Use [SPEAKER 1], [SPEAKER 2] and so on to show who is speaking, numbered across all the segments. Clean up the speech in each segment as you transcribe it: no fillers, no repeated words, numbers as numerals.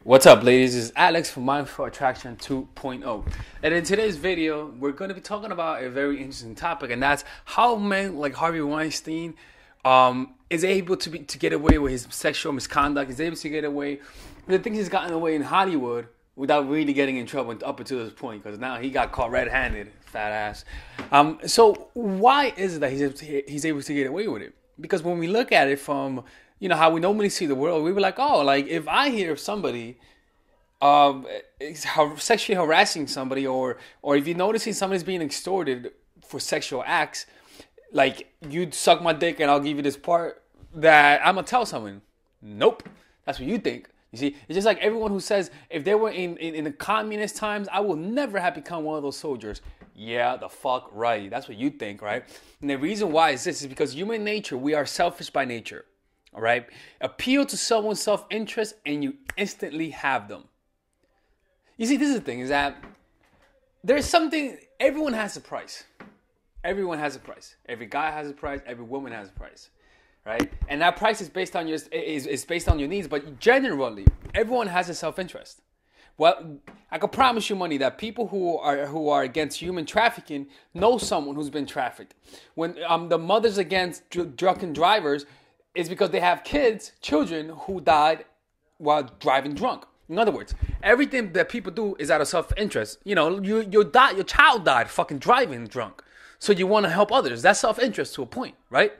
[SPEAKER 1] What's up, ladies? This is Alex from Mindful Attraction 2.0. And in today's video, we're going to be talking about a very interesting topic, and that's how men like Harvey Weinstein is able to get away with his sexual misconduct. He's able to get away with the things he's gotten away in Hollywood without really getting in trouble up until this point, because now he got caught red-handed, fat ass. So why is it that he's able to get away with it? Because when we look at it from how we normally see the world, we were like, oh, like if I hear of somebody sexually harassing somebody, or if you're noticing somebody's being extorted for sexual acts, like, you'd suck my dick and I'll give you this part, that I'm gonna tell someone, nope, that's what you think. You see, it's just like everyone who says, if they were in the communist times, I will never have become one of those soldiers. Yeah, the fuck right. That's what you think, right? And the reason why is this is because human nature, we are selfish by nature. All right. Appeal to someone's self-interest and you instantly have them. You see, this is the thing, is that there's something, everyone has a price. Everyone has a price. Every guy has a price. Every woman has a price. Right? And that price is based on is based on your needs. But generally, everyone has a self-interest. Well, I can promise you money that people who are against human trafficking know someone who's been trafficked. When the mothers against drunken drivers, is because they have children who died while driving drunk. In other words, everything that people do is out of self-interest. Your child died fucking driving drunk. So you want to help others. That's self-interest to a point, right?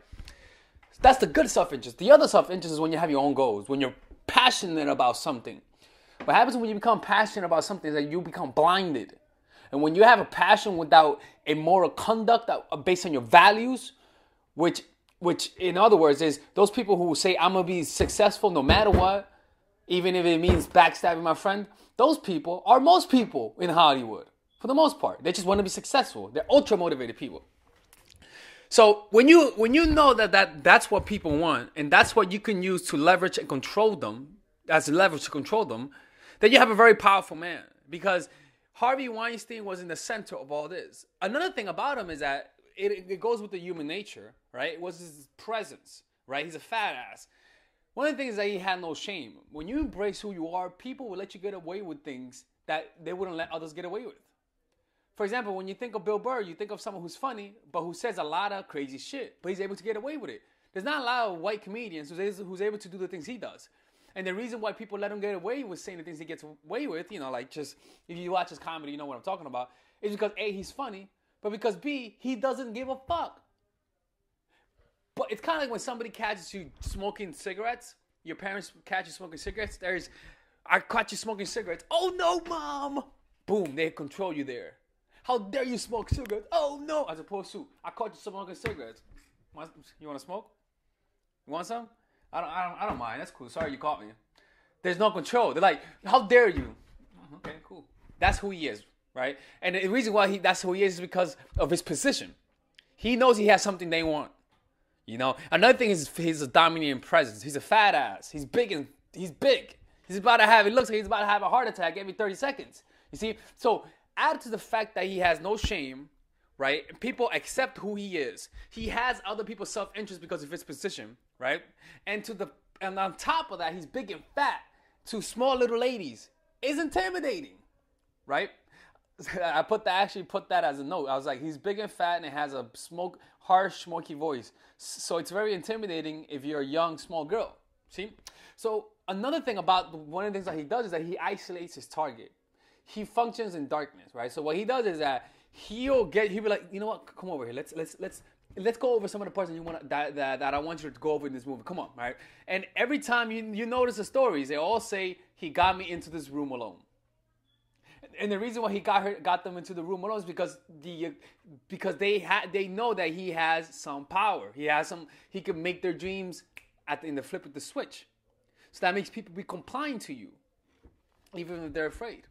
[SPEAKER 1] That's the good self-interest. The other self-interest is when you have your own goals, when you're passionate about something. What happens when you become passionate about something is that you become blinded. And when you have a passion without a moral conduct based on your values, which in other words is those people who say, I'm going to be successful no matter what, even if it means backstabbing my friend, those people are most people in Hollywood, for the most part. They just want to be successful. They're ultra motivated people. So when you know that's what people want, and that's what you can use to leverage and control them, as leverage to control them, then you have a very powerful man. Because Harvey Weinstein was in the center of all this. Another thing about him is that it goes with the human nature, right? It was his presence, right? He's a fat ass. One of the things is that he had no shame. When you embrace who you are, people will let you get away with things that they wouldn't let others get away with. For example, when you think of Bill Burr, you think of someone who's funny, but who says a lot of crazy shit, but he's able to get away with it. There's not a lot of white comedians who's able to do the things he does. And the reason why people let him get away with saying the things he gets away with, like just, if you watch his comedy, you know what I'm talking about, is because A, he's funny, but because B, he doesn't give a fuck. But it's kind of like when somebody catches you smoking cigarettes, your parents catch you smoking cigarettes, I caught you smoking cigarettes. Oh no, mom! Boom, they control you there. How dare you smoke cigarettes? Oh no! As opposed to, I caught you smoking cigarettes. You want to smoke? You want some? I don't mind. That's cool. Sorry you caught me. There's no control. They're like, how dare you? Okay, cool. That's who he is, right? And the reason why that's who he is because of his position. He knows he has something they want. Another thing is he's a dominating presence. He's a fat ass. He's big. He's about to have, it looks like he's about to have a heart attack every 30 seconds. You see? So add to the fact that he has no shame, right? People accept who he is. He has other people's self-interest because of his position, right? And on top of that, he's big and fat to small little ladies. It's intimidating, right? I actually put that as a note. I was like, he's big and fat and it has a harsh, smoky voice. So it's very intimidating if you're a young, small girl. See? So another thing about one of the things that he does is that he isolates his target. He functions in darkness, right? So what he does is that he'll be like, you know what? Come over here. Let's go over some of the parts that I want you to go over in this movie. Come on, right? And every time you notice the stories, they all say he got me into this room alone. And the reason why he got them into the room alone is because they know that he has some power. He can make their dreams in the flip of the switch. So that makes people be compliant to you, even if they're afraid.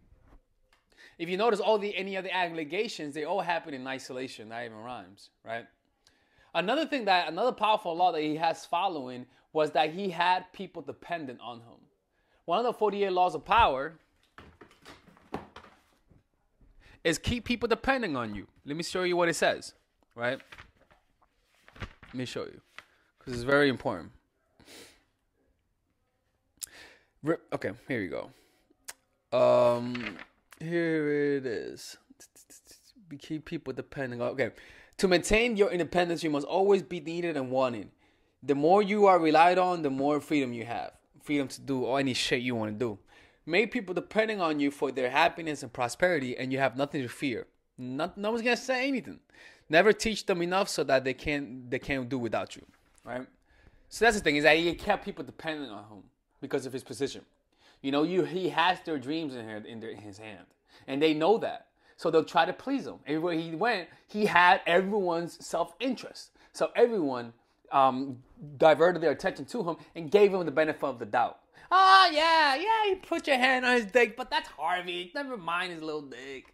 [SPEAKER 1] If you notice any of the allegations, they all happen in isolation, not even rhymes, right? Another powerful law that he has following was that he had people dependent on him. One of the 48 laws of power is keep people depending on you. Let me show you what it says, right? Let me show you, because it's very important. Okay, here you go. Um, Here it is. We keep people depending on. Okay. To maintain your independence, you must always be needed and wanted. The more you are relied on, the more freedom you have. Freedom to do any shit you want to do. Make people depending on you for their happiness and prosperity, and you have nothing to fear. No one's gonna say anything. Never teach them enough so that they can't do without you, right? So that's the thing, is that he kept people dependent on him because of his position. He has their dreams in his hand, and they know that. So they'll try to please him. Everywhere he went, he had everyone's self-interest. So everyone diverted their attention to him and gave him the benefit of the doubt. Oh, yeah, you put your hand on his dick, but that's Harvey. Never mind his little dick.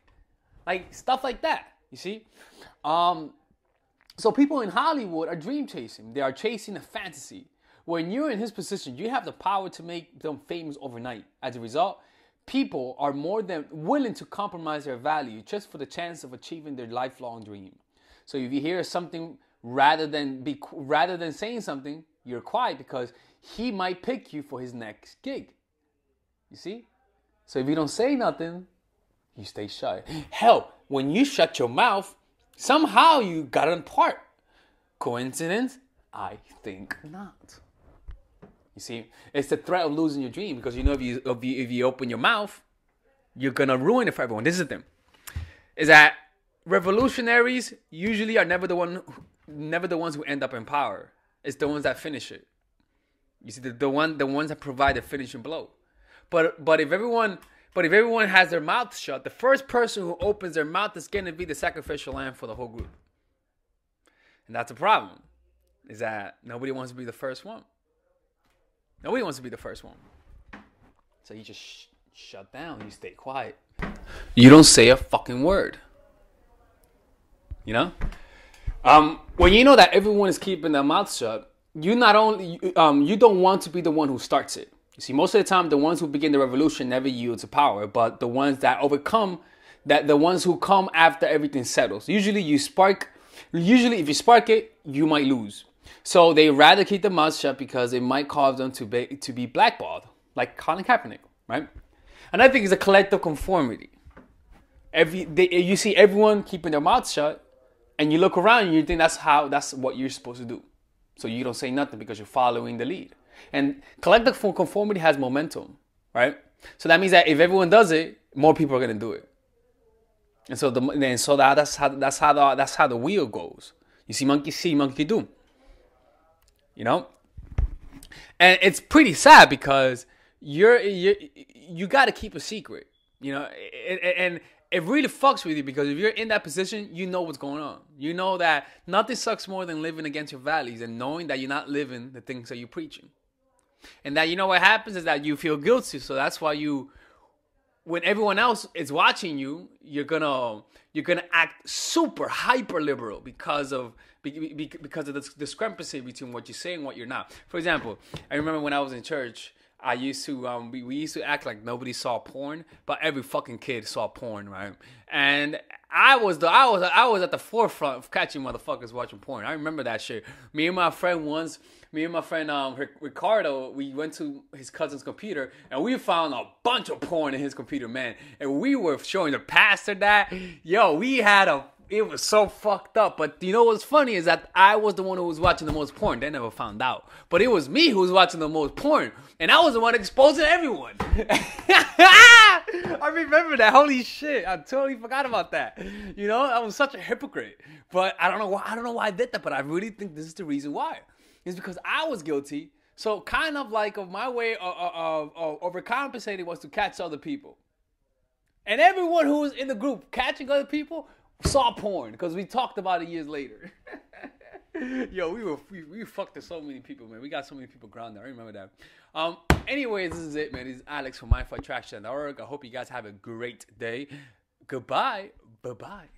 [SPEAKER 1] Like, stuff like that, you see? So people in Hollywood are dream chasing. They are chasing a fantasy. When you're in his position, you have the power to make them famous overnight. As a result, people are more than willing to compromise their value just for the chance of achieving their lifelong dream. So if you hear something, rather than saying something, you're quiet because he might pick you for his next gig. You see? So if you don't say nothing, you stay shut. Hell, when you shut your mouth, somehow you got on part. Coincidence? I think not. You see, it's the threat of losing your dream because if you open your mouth, you're gonna ruin it for everyone. This is the thing: is that revolutionaries usually are never the ones who end up in power. It's the ones that finish it. You see, the ones that provide the finishing blow. But if everyone has their mouth shut, the first person who opens their mouth is gonna be the sacrificial lamb for the whole group. And that's the problem: is that nobody wants to be the first one. Nobody wants to be the first one. So you just shut down. You stay quiet. You don't say a fucking word. When you know that everyone is keeping their mouth shut, you don't want to be the one who starts it. You see, most of the time, the ones who begin the revolution never yield to power, but the ones that overcome, the ones who come after everything settles. Usually, if you spark it, you might lose. So they rather keep their mouth shut because it might cause them to be blackballed, like Colin Kaepernick, right? And I think it's a collective conformity. You see everyone keeping their mouth shut, and you look around and you think that's what you're supposed to do. So you don't say nothing because you're following the lead. And collective conformity has momentum, right? So that means that if everyone does it, more people are gonna do it. And so that's how the wheel goes. You see monkey see, monkey do. And it's pretty sad because you got to keep a secret, and it really fucks with you because if you're in that position, you know what's going on. You know that nothing sucks more than living against your values and knowing that you're not living the things that you're preaching. And that, what happens is that you feel guilty. So that's why when everyone else is watching you, you're gonna act super hyper liberal because of the discrepancy between what you say and what you're not. For example, I remember when I was in church, I used to we used to act like nobody saw porn, but every fucking kid saw porn, right? And I was at the forefront of catching motherfuckers watching porn. I remember that shit. Me and my friend Ricardo, we went to his cousin's computer and we found a bunch of porn in his computer, man. And we were showing the pastor that, it was so fucked up. But what's funny is that I was the one who was watching the most porn. They never found out. But it was me who was watching the most porn. And I was the one exposing everyone. I remember that. Holy shit. I totally forgot about that. I was such a hypocrite. But I don't know why I did that. But I really think this is the reason why. It's because I was guilty. So kind of like my way of overcompensating was to catch other people. And everyone who was in the group catching other people saw porn because we talked about it years later. Yo, we fucked so many people, man. We got so many people grounded. I remember that. Anyways, this is it, man. This is Alex from MindFightTraction.org. I hope you guys have a great day. Goodbye. Bye-bye.